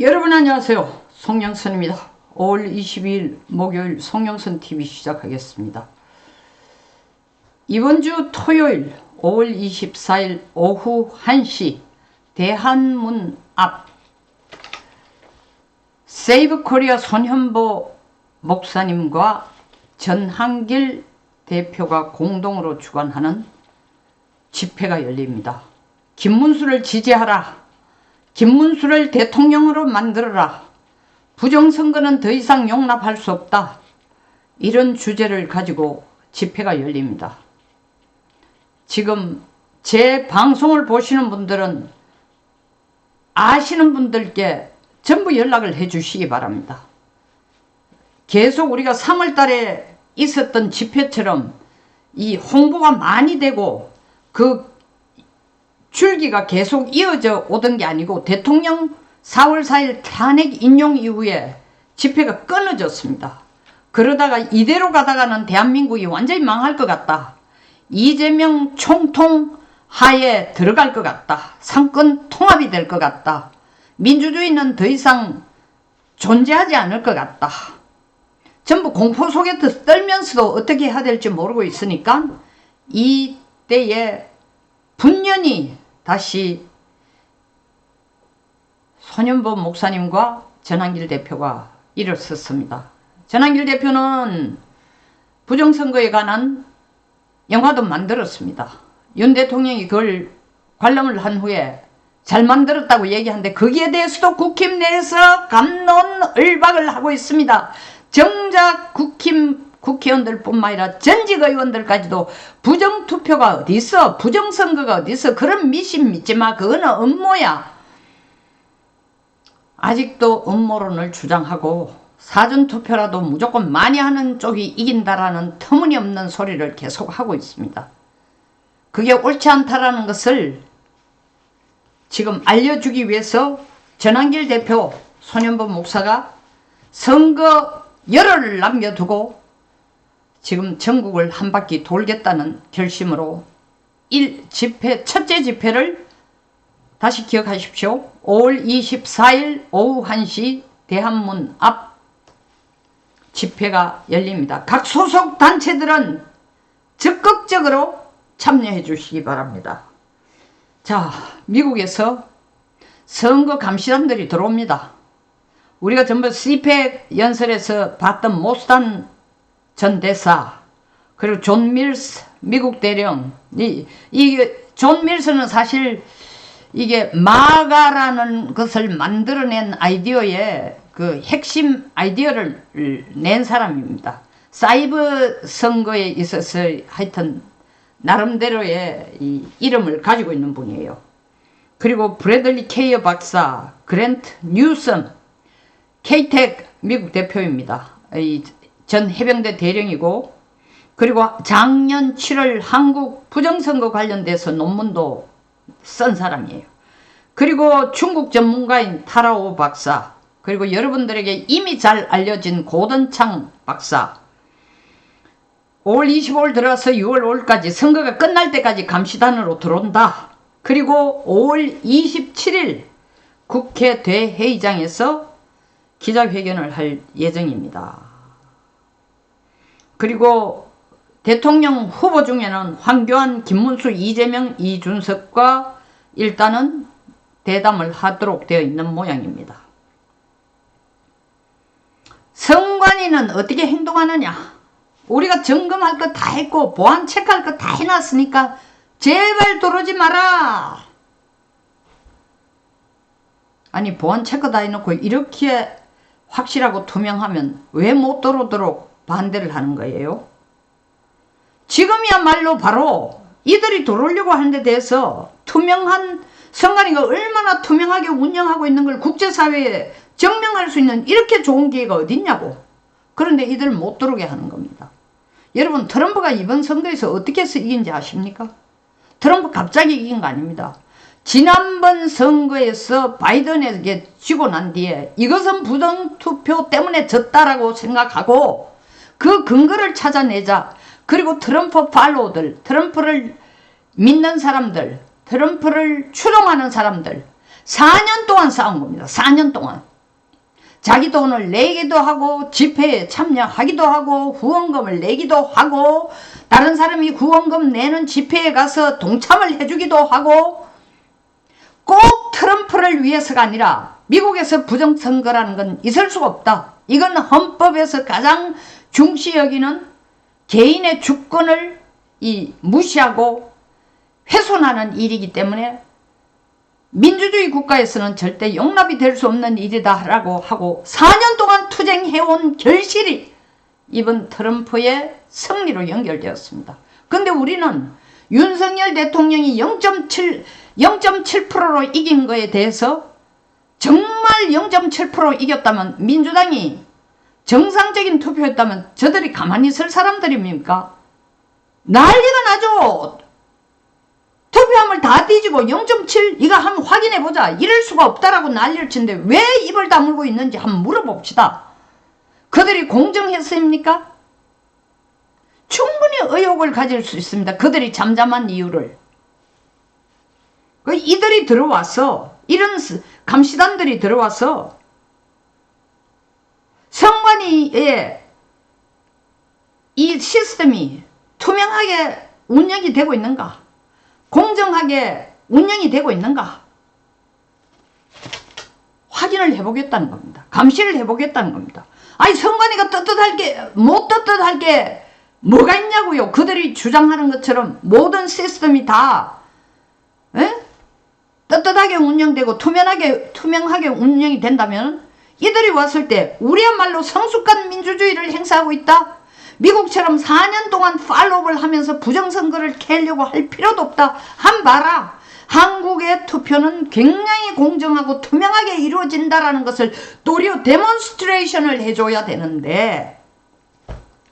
여러분 안녕하세요. 송영선입니다. 5월 22일 목요일 송영선TV 시작하겠습니다. 이번 주 토요일 5월 24일 오후 1시 대한문 앞 세이브 코리아 손현보 목사님과 전한길 대표가 공동으로 주관하는 집회가 열립니다. 김문수를 지지하라. 김문수를 대통령으로 만들어라. 부정선거는 더 이상 용납할 수 없다. 이런 주제를 가지고 집회가 열립니다. 지금 제 방송을 보시는 분들은 아시는 분들께 전부 연락을 해 주시기 바랍니다. 계속 우리가 3월 달에 있었던 집회처럼 이 홍보가 많이 되고 그 줄기가 계속 이어져 오던 게 아니고 대통령 4월 4일 탄핵 인용 이후에 집회가 끊어졌습니다. 그러다가 이대로 가다가는 대한민국이 완전히 망할 것 같다. 이재명 총통 하에 들어갈 것 같다. 상권 통합이 될 것 같다. 민주주의는 더 이상 존재하지 않을 것 같다. 전부 공포 속에 떨면서도 어떻게 해야 될지 모르고 있으니까 이때에 분연히 다시 손현보 목사님과 전한길 대표가 일어섰습니다. 전한길 대표는 부정선거에 관한 영화도 만들었습니다. 윤 대통령이 그걸 관람을 한 후에 잘 만들었다고 얘기하는데 거기에 대해서도 국힘 내에서 갑론을박을 하고 있습니다. 정작 국회의원들 뿐만 아니라 전직 의원들까지도 부정투표가 어디 있어? 부정선거가 어디 있어? 그런 미신 믿지마. 그거는 음모야. 아직도 음모론을 주장하고 사전투표라도 무조건 많이 하는 쪽이 이긴다라는 터무니없는 소리를 계속하고 있습니다. 그게 옳지 않다라는 것을 지금 알려주기 위해서 전한길 대표, 손현보 목사가 선거 열흘을 남겨두고 지금 전국을 한 바퀴 돌겠다는 결심으로 첫째 집회를 다시 기억하십시오. 5월 24일 오후 1시 대한문 앞 집회가 열립니다. 각 소속 단체들은 적극적으로 참여해 주시기 바랍니다. 자, 미국에서 선거 감시단들이 들어옵니다. 우리가 전부 CPEC 연설에서 봤던 모스탄 전 대사, 그리고 존 밀스 미국 대령, 이게 존 밀스는 사실 이게 마가라는 것을 만들어낸 아이디어의 그 핵심 아이디어를 낸 사람입니다. 사이버 선거에 있어서 하여튼 나름대로의 이 이름을 가지고 있는 분이에요. 그리고 브래들리 케이어 박사, 그랜트 뉴섬, 케이텍 미국 대표입니다. 전 해병대 대령이고, 그리고 작년 7월 한국 부정선거 관련돼서 논문도 쓴 사람이에요. 그리고 중국 전문가인 타라오 박사, 그리고 여러분들에게 이미 잘 알려진 고던창 박사. 5월 25일 들어서 6월 5일까지 선거가 끝날 때까지 감시단으로 들어온다. 그리고 5월 27일 국회 대회의장에서 기자회견을 할 예정입니다. 그리고 대통령 후보 중에는 황교안, 김문수, 이재명, 이준석과 일단은 대담을 하도록 되어 있는 모양입니다. 선관위는 어떻게 행동하느냐? 우리가 점검할 거 다 했고 보안 체크할 거 다 해놨으니까 제발 들어오지 마라. 아니, 보안 체크 다 해놓고 이렇게 확실하고 투명하면 왜 못 들어오도록 반대를 하는 거예요? 지금이야말로 바로 이들이 들어오려고 하는 데 대해서 투명한 선관위가 얼마나 투명하게 운영하고 있는 걸 국제사회에 증명할 수 있는 이렇게 좋은 기회가 어딨냐고. 그런데 이들 못 들어오게 하는 겁니다. 여러분, 트럼프가 이번 선거에서 어떻게 해서 이긴지 아십니까? 트럼프 갑자기 이긴 거 아닙니다. 지난번 선거에서 바이든에게 지고 난 뒤에 이것은 부정투표 때문에 졌다라고 생각하고 그 근거를 찾아내자. 그리고 트럼프 팔로우들, 트럼프를 믿는 사람들, 트럼프를 추종하는 사람들 4년 동안 싸운 겁니다. 4년 동안. 자기 돈을 내기도 하고 집회에 참여하기도 하고 후원금을 내기도 하고 다른 사람이 후원금 내는 집회에 가서 동참을 해주기도 하고 꼭 트럼프를 위해서가 아니라 미국에서 부정선거라는 건 있을 수가 없다. 이건 헌법에서 가장 중시 여기는 개인의 주권을 무시하고 훼손하는 일이기 때문에 민주주의 국가에서는 절대 용납이 될 수 없는 일이다 라고 하고 4년 동안 투쟁해온 결실이 이번 트럼프의 승리로 연결되었습니다. 근데 우리는 윤석열 대통령이 0.7%로 이긴 거에 대해서 정말 0.7% 이겼다면 민주당이 정상적인 투표였다면 저들이 가만히 있을 사람들입니까? 난리가 나죠. 투표함을 다 뒤지고 0.7 이거 한번 확인해보자 이럴 수가 없다라고 난리를 치는데 왜 입을 다물고 있는지 한번 물어봅시다. 그들이 공정했습니까? 충분히 의혹을 가질 수 있습니다. 그들이 잠잠한 이유를. 이들이 들어와서 이런 감시단들이 들어와서 선관위의 이 시스템이 투명하게 운영이 되고 있는가? 공정하게 운영이 되고 있는가? 확인을 해보겠다는 겁니다. 감시를 해보겠다는 겁니다. 아니 선관위가 떳떳할 게 못 떳떳할 게 뭐가 있냐고요. 그들이 주장하는 것처럼 모든 시스템이 다 떳떳하게 운영되고 투명하게 운영이 된다면 이들이 왔을 때 우리야말로 성숙한 민주주의를 행사하고 있다. 미국처럼 4년 동안 팔로우를 하면서 부정선거를 캐려고 할 필요도 없다. 한 봐라. 한국의 투표는 굉장히 공정하고 투명하게 이루어진다라는 것을 도리어 데몬스트레이션을 해줘야 되는데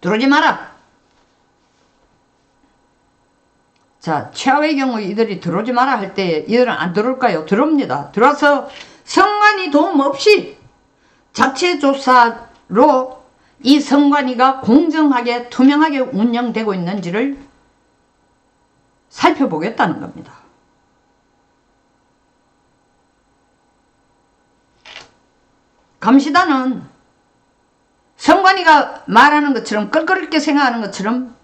들어오지 마라. 자, 최하의 경우 이들이 들어오지 마라 할 때 이들은 안 들어올까요? 들어옵니다. 들어와서 선관위 도움 없이 자체조사로 이 선관위가 공정하게 투명하게 운영되고 있는지를 살펴보겠다는 겁니다. 감시단은 선관위가 말하는 것처럼 껄끄럽게 생각하는 것처럼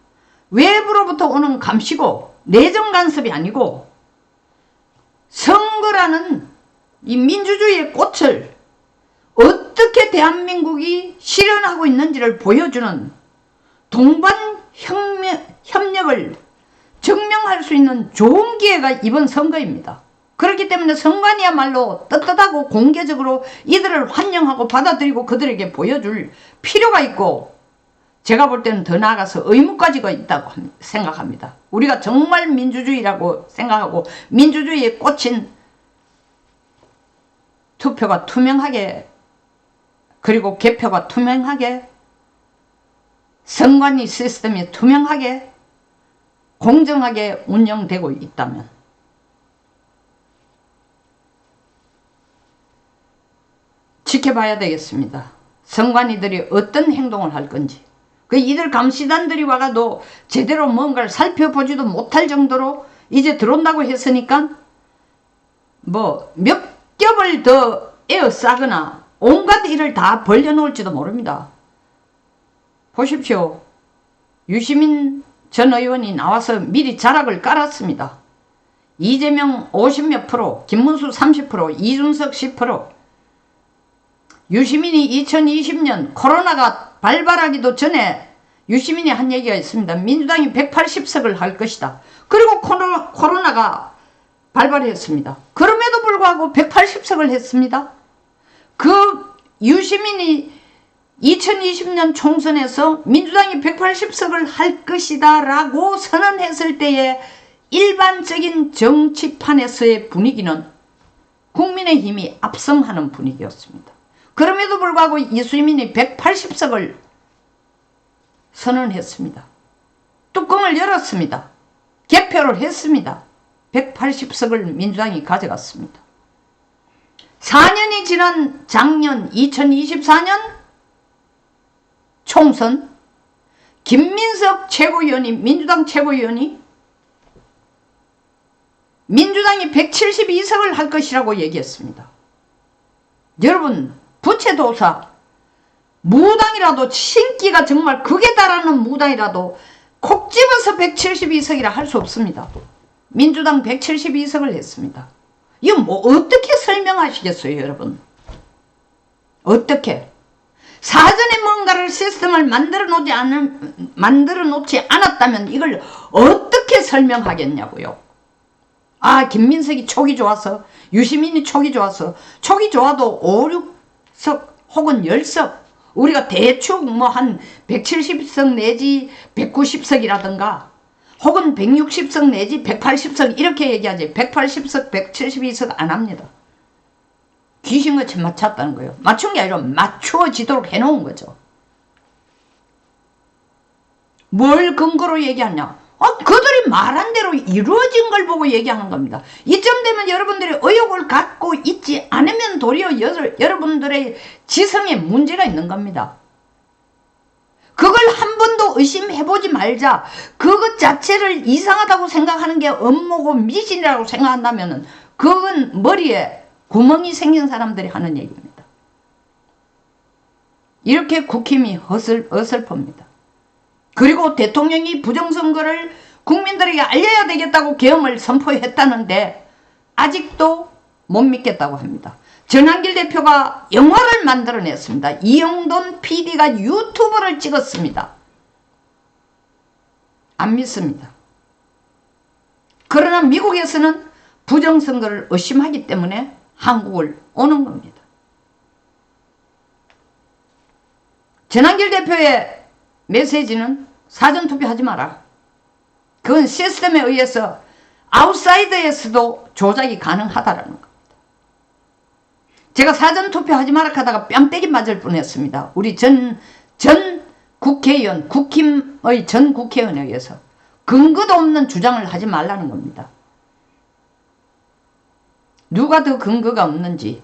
외부로부터 오는 감시고 내정 간섭이 아니고 선거라는 이 민주주의의 꽃을 어떻게 대한민국이 실현하고 있는지를 보여주는 동반 협력을 증명할 수 있는 좋은 기회가 이번 선거입니다. 그렇기 때문에 선관위야말로 떳떳하고 공개적으로 이들을 환영하고 받아들이고 그들에게 보여줄 필요가 있고 제가 볼 때는 더 나아가서 의무까지가 있다고 생각합니다. 우리가 정말 민주주의라고 생각하고 민주주의에 꽂힌 투표가 투명하게 그리고 개표가 투명하게 선관위 시스템이 투명하게 공정하게 운영되고 있다면 지켜봐야 되겠습니다. 선관위들이 어떤 행동을 할 건지. 이들 감시단들이 와가도 제대로 뭔가를 살펴보지도 못할 정도로 이제 들어온다고 했으니까 뭐 몇 겹을 더 에어싸거나 온갖 일을 다 벌려놓을지도 모릅니다. 보십시오. 유시민 전 의원이 나와서 미리 자락을 깔았습니다. 이재명 50몇 프로, 김문수 30%, 이준석 10%. 유시민이 2020년 코로나가 발발하기도 전에 유시민이 한 얘기가 있습니다. 민주당이 180석을 할 것이다. 그리고 코로나가 발발했습니다. 그럼에도 불구하고 180석을 했습니다. 그 유시민이 2020년 총선에서 민주당이 180석을 할 것이다 라고 선언했을 때의 일반적인 정치판에서의 분위기는 국민의힘이 압승하는 분위기였습니다. 그럼에도 불구하고 이수민이 180석을 선언했습니다. 뚜껑을 열었습니다. 개표를 했습니다. 180석을 민주당이 가져갔습니다. 4년이 지난 작년 2024년 총선 김민석 최고위원이 민주당 최고위원이 민주당이 172석을 할 것이라고 얘기했습니다. 여러분 부채도사, 무당이라도 신기가 정말 극에 달하는 무당이라도 콕 집어서 172석이라 할 수 없습니다. 민주당 172석을 했습니다. 이거 뭐 어떻게 설명하시겠어요, 여러분? 어떻게? 사전에 뭔가를 시스템을 만들어 놓지 않았다면 이걸 어떻게 설명하겠냐고요. 아, 김민석이 촉이 좋아서, 유시민이 촉이 좋아서, 촉이 좋아도 5, 6석 혹은 10석, 우리가 대충 뭐 한 170석 내지 190석이라든가 혹은 160석 내지 180석 이렇게 얘기하지, 180석, 172석 안 합니다. 귀신같이 맞췄다는 거예요. 맞춘 게 아니라 맞추어지도록 해놓은 거죠. 뭘 근거로 얘기하냐? 그들이 말한 대로 이루어진 걸 보고 얘기하는 겁니다. 이쯤 되면 여러분들이 의욕을 갖고 있지 않으면 도리어 여러분들의 지성에 문제가 있는 겁니다. 그걸 한 번도 의심해보지 말자. 그것 자체를 이상하다고 생각하는 게 업무고 미신이라고 생각한다면 그건 머리에 구멍이 생긴 사람들이 하는 얘기입니다. 이렇게 국힘이 어설픕니다. 그리고 대통령이 부정선거를 국민들에게 알려야 되겠다고 계엄을 선포했다는데 아직도 못 믿겠다고 합니다. 전한길 대표가 영화를 만들어냈습니다. 이영돈 PD가 유튜브를 찍었습니다. 안 믿습니다. 그러나 미국에서는 부정선거를 의심하기 때문에 한국을 오는 겁니다. 전한길 대표의 메시지는 사전투표하지 마라. 그건 시스템에 의해서 아웃사이더에서도 조작이 가능하다라는 겁니다. 제가 사전투표하지 마라 하다가 뺨때기 맞을 뻔했습니다. 우리 전 국회의원, 국힘의 전 국회의원에 의해서 근거도 없는 주장을 하지 말라는 겁니다. 누가 더 근거가 없는지.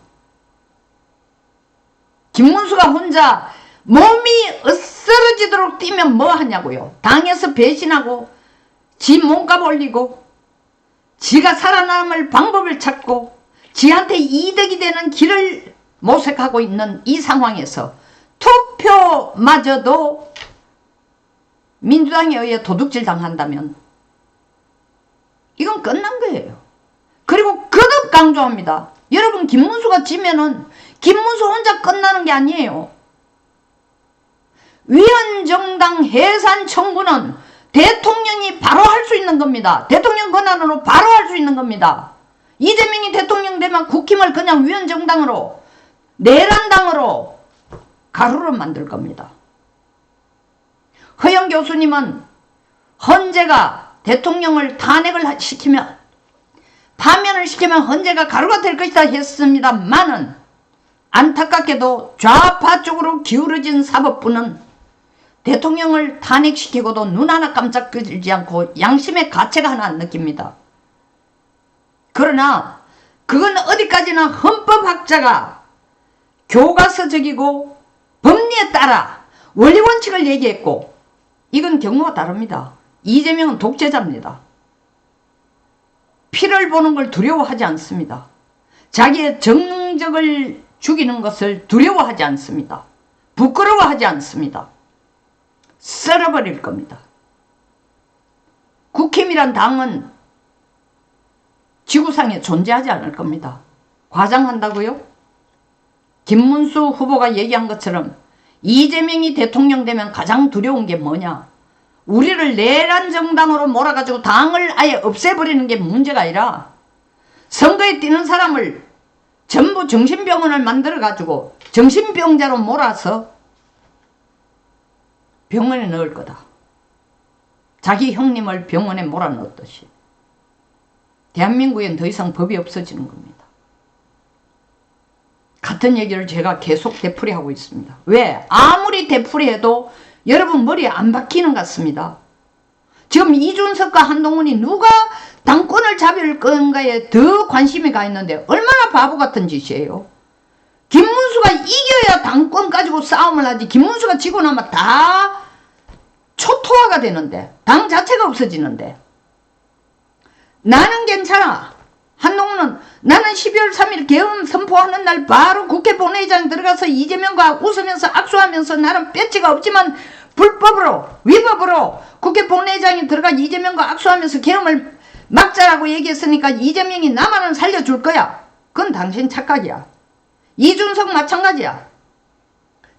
김문수가 혼자 몸이 으스러지도록 뛰면 뭐 하냐고요. 당에서 배신하고 지 몸값 올리고 지가 살아남을 방법을 찾고 지한테 이득이 되는 길을 모색하고 있는 이 상황에서 투표마저도 민주당에 의해 도둑질 당한다면 이건 끝난 거예요. 그리고 거듭 강조합니다. 여러분, 김문수가 지면은 김문수 혼자 끝나는 게 아니에요. 위헌정당 해산 청구는 대통령이 바로 할 수 있는 겁니다. 대통령 권한으로 바로 할 수 있는 겁니다. 이재명이 대통령 되면 국힘을 그냥 위헌정당으로, 내란당으로 가루로 만들 겁니다. 허영 교수님은 헌재가 대통령을 탄핵을 시키면, 파면을 시키면 헌재가 가루가 될 것이다 했습니다만은 안타깝게도 좌파 쪽으로 기울어진 사법부는 대통령을 탄핵시키고도 눈 하나 깜짝 뜨지 않고 양심의 가책가 하나 안 느낍니다. 그러나 그건 어디까지나 헌법학자가 교과서적이고 법리에 따라 원리원칙을 얘기했고, 이건 경우가 다릅니다. 이재명은 독재자입니다. 피를 보는 걸 두려워하지 않습니다. 자기의 정적을 죽이는 것을 두려워하지 않습니다. 부끄러워하지 않습니다. 썰어버릴 겁니다. 국힘이란 당은 지구상에 존재하지 않을 겁니다. 과장한다고요? 김문수 후보가 얘기한 것처럼 이재명이 대통령 되면 가장 두려운 게 뭐냐? 우리를 내란 정당으로 몰아가지고 당을 아예 없애버리는 게 문제가 아니라 선거에 뛰는 사람을 전부 정신병원을 만들어가지고 정신병자로 몰아서 병원에 넣을 거다. 자기 형님을 병원에 몰아넣었듯이. 대한민국엔 더 이상 법이 없어지는 겁니다. 같은 얘기를 제가 계속 되풀이하고 있습니다. 왜? 아무리 되풀이해도 여러분 머리에 안 박히는 것 같습니다. 지금 이준석과 한동훈이 누가 당권을 잡을 건가에 더 관심이 가 있는데 얼마나 바보 같은 짓이에요. 김문수가 이겨야 당권 가지고 싸움을 하지, 김문수가 지고 나면 다 초토화가 되는데, 당 자체가 없어지는데. 나는 괜찮아. 한동훈은 나는 12월 3일 계엄 선포하는 날 바로 국회 본회의장 들어가서 이재명과 웃으면서 악수하면서 나는 배지가 없지만 불법으로 위법으로 국회 본회의장에 들어가 이재명과 악수하면서 계엄을 막자라고 얘기했으니까 이재명이 나만은 살려줄 거야. 그건 당신 착각이야. 이준석 마찬가지야.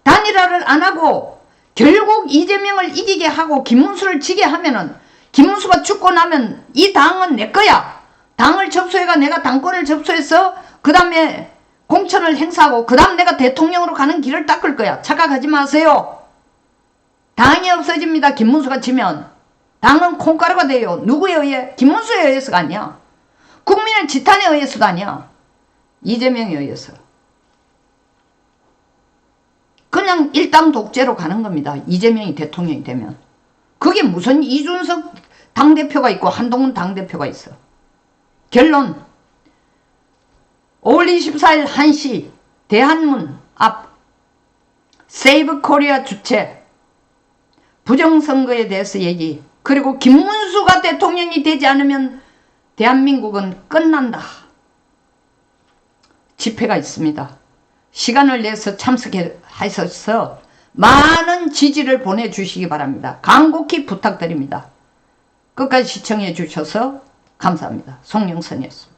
단일화를 안 하고 결국 이재명을 이기게 하고 김문수를 지게 하면은 김문수가 죽고 나면 이 당은 내 거야. 당을 접수해가 내가 당권을 접수해서 그 다음에 공천을 행사하고 그 다음 내가 대통령으로 가는 길을 닦을 거야. 착각하지 마세요. 당이 없어집니다. 김문수가 지면. 당은 콩가루가 돼요. 누구에 의해? 김문수에 의해서가 아니야. 국민의 지탄에 의해서도 아니야. 이재명에 의해서. 그냥 일당 독재로 가는 겁니다. 이재명이 대통령이 되면. 그게 무슨 이준석 당대표가 있고 한동훈 당대표가 있어. 결론 5월 24일 1시 대한문 앞 세이브 코리아 주최 부정선거에 대해서 얘기, 그리고 김문수가 대통령이 되지 않으면 대한민국은 끝난다. 집회가 있습니다. 시간을 내서 참석하셔서 많은 지지를 보내주시기 바랍니다. 간곡히 부탁드립니다. 끝까지 시청해 주셔서 감사합니다. 송영선이었습니다.